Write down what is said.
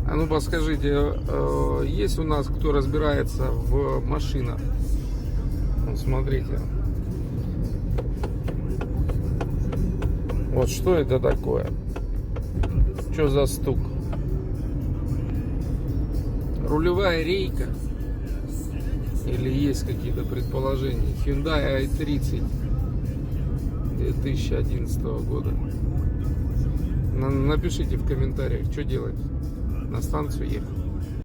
А ну подскажите, есть у нас кто разбирается в машинах? Вот смотрите. Вот что это такое? Что за стук? Рулевая рейка? Или есть какие-то предположения? Hyundai i30 2011 года. Напишите в комментариях, что делать. На станцию ехать.